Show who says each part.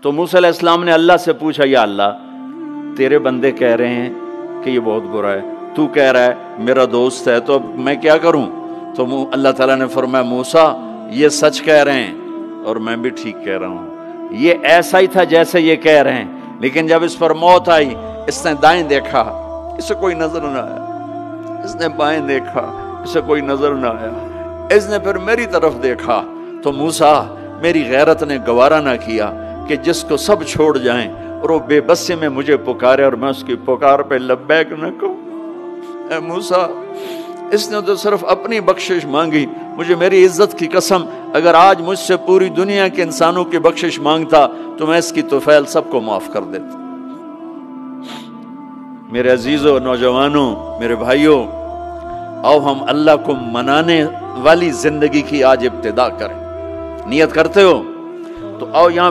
Speaker 1: تو موسیٰ علیہ السلام نے اللہ سے پوچھا یا اللہ تیرے بندے کہہ رہے ہیں کہ یہ بہت برا ہے، تو کہہ رہا ہے میرا دوست ہے، تو اب میں کیا کروں؟ تو اللہ تعالیٰ نے فرمایا موسیٰ یہ سچ کہہ رہے ہیں اور میں بھی ٹھیک کہہ رہا ہوں، یہ ایسا ہی تھا جیسے یہ کہہ رہے ہیں، لیکن جب اس پر موت آئی اس نے دائیں دیکھا اسے کوئی نظر نہ آیا، اس نے بائیں دیکھا اسے کوئی نظر نہ آیا، اس نے پھر میری طرف دیکھا تو موسیٰ میری غیرت نے گوارا نہ کیا کہ جس کو سب چھوڑ جائیں اور وہ بے بسی میں مجھے پکارے اور میں اس کی پکار پہ لبیک نہ کہوں۔ اے موسیٰ اس نے تو صرف اپنی بخشش مانگی، مجھے میری عزت کی قسم اگر آج مجھ سے پوری دنیا کے انسانوں کی بخشش مانگتا تو میں اس کی طفیل سب کو معاف کر دیتا۔ میرے عزیزوں، نوجوانوں، میرے بھائیوں، آؤ ہم اللہ کو منانے والی زندگی کی آج ابتدا کریں۔ نیت کرتے ہو تو آؤ یہاں